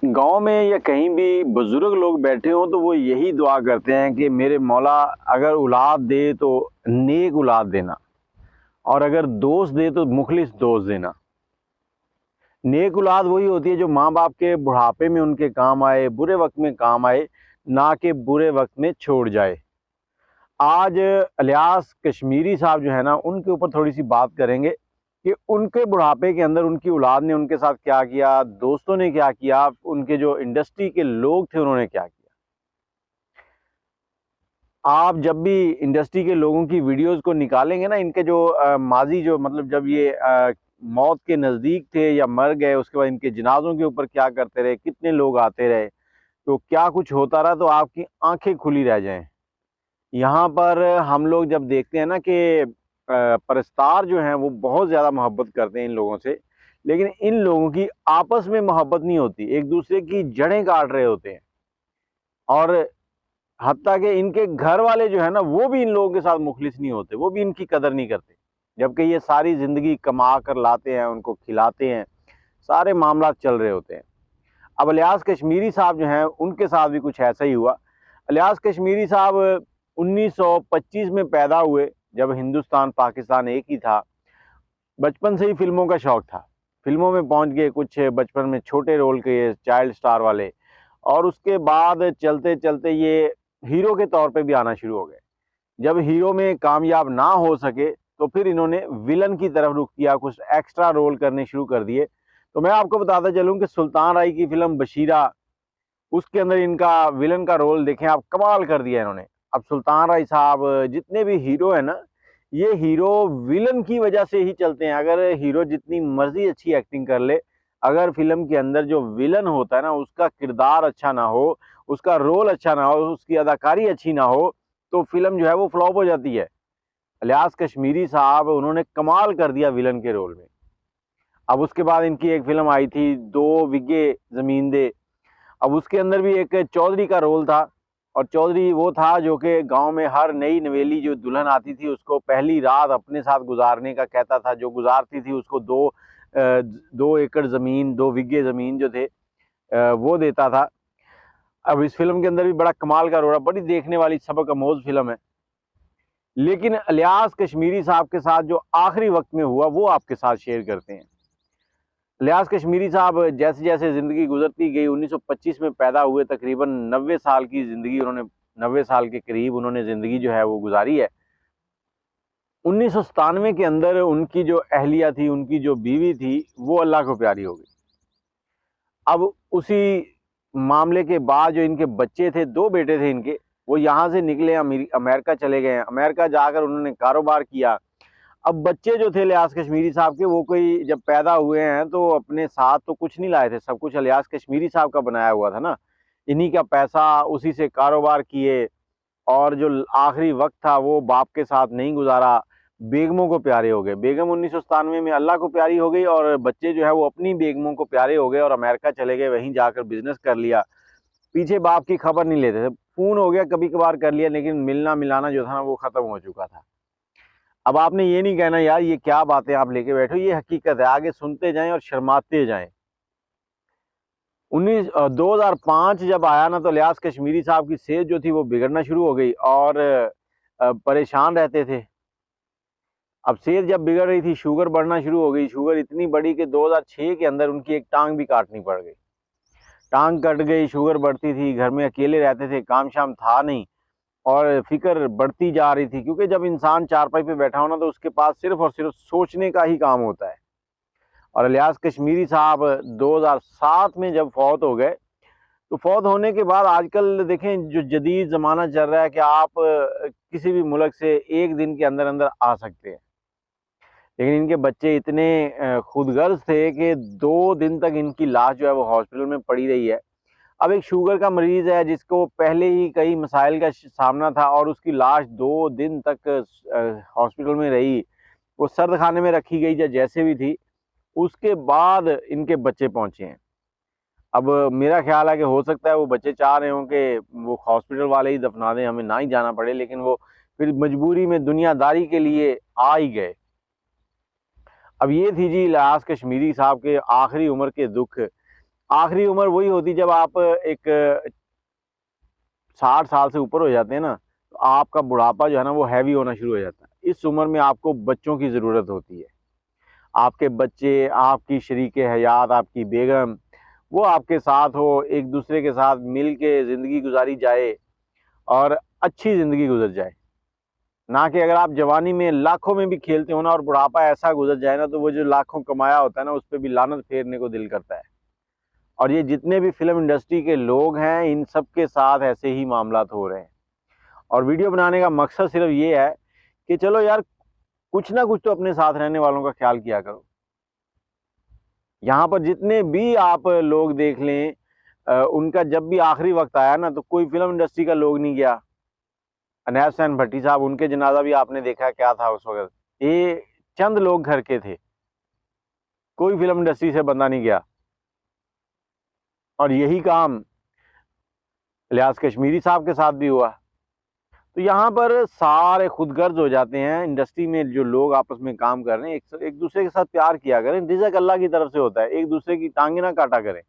गाँव में या कहीं भी बुजुर्ग लोग बैठे हों तो वो यही दुआ करते हैं कि मेरे मौला अगर औलाद दे तो नेक औलाद देना, और अगर दोस्त दे तो मुखलिस दोस्त देना। नेक औलाद वही होती है जो माँ बाप के बुढ़ापे में उनके काम आए, बुरे वक्त में काम आए, ना कि बुरे वक्त में छोड़ जाए। आज इलियास कश्मीरी साहब जो है ना, उनके ऊपर थोड़ी सी बात करेंगे कि उनके बुढ़ापे के अंदर उनकी औलाद ने उनके साथ क्या किया, दोस्तों ने क्या किया, उनके जो इंडस्ट्री के लोग थे उन्होंने क्या किया। आप जब भी इंडस्ट्री के लोगों की वीडियोस को निकालेंगे ना, इनके जो माजी जो मतलब जब ये मौत के नज़दीक थे या मर गए, उसके बाद इनके जनाजों के ऊपर क्या करते रहे, कितने लोग आते रहे, तो क्या कुछ होता रहा, तो आपकी आंखें खुली रह जाएं। यहाँ पर हम लोग जब देखते हैं ना कि परस्तार जो हैं वो बहुत ज़्यादा मोहब्बत करते हैं इन लोगों से, लेकिन इन लोगों की आपस में मोहब्बत नहीं होती, एक दूसरे की जड़ें काट रहे होते हैं। और हत्ता कि इनके घर वाले जो है ना, वो भी इन लोगों के साथ मुखलिस नहीं होते, वो भी इनकी कदर नहीं करते, जबकि ये सारी ज़िंदगी कमा कर लाते हैं, उनको खिलाते हैं, सारे मामला चल रहे होते हैं। अब इलियास कश्मीरी साहब जो हैं, उनके साथ भी कुछ ऐसा ही हुआ। इलियास कश्मीरी साहब 1925 में पैदा हुए, जब हिंदुस्तान पाकिस्तान एक ही था। बचपन से ही फिल्मों का शौक था, फिल्मों में पहुंच गए, कुछ बचपन में छोटे रोल के चाइल्ड स्टार वाले, और उसके बाद चलते चलते ये हीरो के तौर पे भी आना शुरू हो गए। जब हीरो में कामयाब ना हो सके तो फिर इन्होंने विलन की तरफ रुख किया, कुछ एक्स्ट्रा रोल करने शुरू कर दिए। तो मैं आपको बताता चलूं कि सुल्तान राय की फिल्म बशीरा, उसके अंदर इनका विलन का रोल देखें आप, कमाल कर दिया इन्होंने। अब सुल्तान राय साहब, जितने भी हीरो है ना, ये हीरो विलन की वजह से ही चलते हैं। अगर हीरो जितनी मर्जी अच्छी एक्टिंग कर ले, अगर फिल्म के अंदर जो विलन होता है ना, उसका किरदार अच्छा ना हो, उसका रोल अच्छा ना हो, उसकी अदाकारी अच्छी ना हो, तो फिल्म जो है वो फ्लॉप हो जाती है। इलियास कश्मीरी साहब, उन्होंने कमाल कर दिया विलन के रोल में। अब उसके बाद इनकी एक फिल्म आई थी, दो विगे जमीन दे। अब उसके अंदर भी एक चौधरी का रोल था, और चौधरी वो था जो कि गांव में हर नई नवेली जो दुल्हन आती थी उसको पहली रात अपने साथ गुजारने का कहता था, जो गुजारती थी उसको 2 एकड़ ज़मीन, 2 विगे ज़मीन जो थे वो देता था। अब इस फिल्म के अंदर भी बड़ा कमाल का रोल है, बड़ी देखने वाली सबक आमोज फिल्म है। लेकिन इलियास कश्मीरी साहब के साथ जो आखिरी वक्त में हुआ वो आपके साथ शेयर करते हैं। इलियास कश्मीरी साहब जैसे जैसे ज़िंदगी गुजरती गई, 1925 में पैदा हुए, तकरीबन 90 साल की ज़िंदगी उन्होंने, 90 साल के करीब उन्होंने ज़िंदगी जो है वो गुजारी है। 1997 के अंदर उनकी जो अहलिया थी, उनकी जो बीवी थी, वो अल्लाह को प्यारी हो गई। अब उसी मामले के बाद जो इनके बच्चे थे, 2 बेटे थे इनके, वो यहाँ से निकले, अमेरिका चले गए हैं। अमेरिका जाकर उन्होंने कारोबार किया। अब बच्चे जो थे इलियास कश्मीरी साहब के, वो कोई जब पैदा हुए हैं तो अपने साथ तो कुछ नहीं लाए थे, सब कुछ इलियास कश्मीरी साहब का बनाया हुआ था ना, इन्हीं का पैसा, उसी से कारोबार किए। और जो आखिरी वक्त था वो बाप के साथ नहीं गुजारा, बेगमों को प्यारे हो गए। बेगम 1997 में अल्लाह को प्यारी हो गई, और बच्चे जो है वो अपनी बेगमों को प्यारे हो गए और अमेरिका चले गए, वहीं जाकर बिजनेस कर लिया। पीछे बाप की खबर नहीं लेते थे, फोन हो गया कभी कभार कर लिया, लेकिन मिलना मिलाना जो था ना वो खत्म हो चुका था। अब आपने ये नहीं कहना यार ये क्या बातें आप लेके बैठे हो, ये हकीकत है, आगे सुनते जाएं और शर्माते जाएं। 2005 जब आया ना, तो इलियास कश्मीरी साहब की सेहत जो थी वो बिगड़ना शुरू हो गई, और परेशान रहते थे। अब सेहत जब बिगड़ रही थी, शुगर बढ़ना शुरू हो गई। शुगर इतनी बढ़ी कि 2006 के अंदर उनकी एक टांग भी काटनी पड़ गई। टांग कट गई, शुगर बढ़ती थी, घर में अकेले रहते थे, काम शाम था नहीं, और फिक्र बढ़ती जा रही थी, क्योंकि जब इंसान चारपाई पे बैठा हो ना, तो उसके पास सिर्फ और सिर्फ सोचने का ही काम होता है। और इलियास कश्मीरी साहब 2007 में जब फौत हो गए, तो फौत होने के बाद आजकल देखें जो जदीद ज़माना चल रहा है कि आप किसी भी मुल्क से एक दिन के अंदर अंदर आ सकते हैं, लेकिन इनके बच्चे इतने खुदगर्ज थे कि 2 दिन तक इनकी लाश जो है वो हॉस्पिटल में पड़ी रही है। अब एक शुगर का मरीज़ है जिसको पहले ही कई मसाइल का सामना था, और उसकी लाश 2 दिन तक हॉस्पिटल में रही, वो सर्द खाने में रखी गई या जैसे भी थी, उसके बाद इनके बच्चे पहुंचे हैं। अब मेरा ख्याल है कि हो सकता है वो बच्चे चाह रहे हों कि वो हॉस्पिटल वाले ही दफना दें, हमें ना ही जाना पड़े, लेकिन वो फिर मजबूरी में दुनियादारी के लिए आ ही गए। अब ये थी जी इलियास कश्मीरी साहब के आखिरी उम्र के दुख। आखिरी उम्र वही होती जब आप एक 60 साल से ऊपर हो जाते हैं ना, तो आपका बुढ़ापा जो है ना वो हैवी होना शुरू हो जाता है। इस उम्र में आपको बच्चों की ज़रूरत होती है। आपके बच्चे, आपकी शरीके हयात, आपकी बेगम, वो आपके साथ हो, एक दूसरे के साथ मिल के ज़िंदगी गुजारी जाए और अच्छी ज़िंदगी गुजर जाए। ना कि अगर आप जवानी में लाखों में भी खेलते हो ना और बुढ़ापा ऐसा गुजर जाए ना, तो वो जो लाखों कमाया होता है ना, उस पर भी लानत फेरने को दिल करता है। और ये जितने भी फिल्म इंडस्ट्री के लोग हैं, इन सब के साथ ऐसे ही मामलात हो रहे हैं। और वीडियो बनाने का मकसद सिर्फ ये है कि चलो यार, कुछ ना कुछ तो अपने साथ रहने वालों का ख्याल किया करो। यहाँ पर जितने भी आप लोग देख लें, उनका जब भी आखिरी वक्त आया ना, तो कोई फिल्म इंडस्ट्री का लोग नहीं गया। अनैब हुसैन भट्टी साहब, उनके जनाजा भी आपने देखा क्या था उस वक्त। ये चंद लोग घर के थे, कोई फिल्म इंडस्ट्री से बंदा नहीं गया। और यही काम इलियास कश्मीरी साहब के साथ भी हुआ। तो यहाँ पर सारे खुदगर्ज हो जाते हैं। इंडस्ट्री में जो लोग आपस में काम कर रहे हैं, एक दूसरे के साथ प्यार किया करें। रिज़्क अल्लाह की तरफ से होता है, एक दूसरे की टांगे ना काटा करें।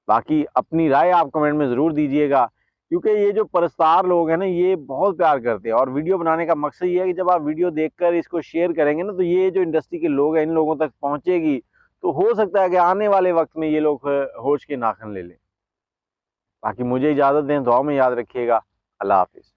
बाकी अपनी राय आप कमेंट में ज़रूर दीजिएगा, क्योंकि ये जो परस्तार लोग हैं ना, ये बहुत प्यार करते हैं। और वीडियो बनाने का मकसद ये है कि जब आप वीडियो देखकर इसको शेयर करेंगे ना, तो ये जो इंडस्ट्री के लोग हैं, इन लोगों तक पहुंचेगी। तो हो सकता है कि आने वाले वक्त में ये लोग होश के नाखन ले लें। बाकी मुझे इजाज़त दें, दुआ में याद रखिएगा। अल्लाह हाफिज़।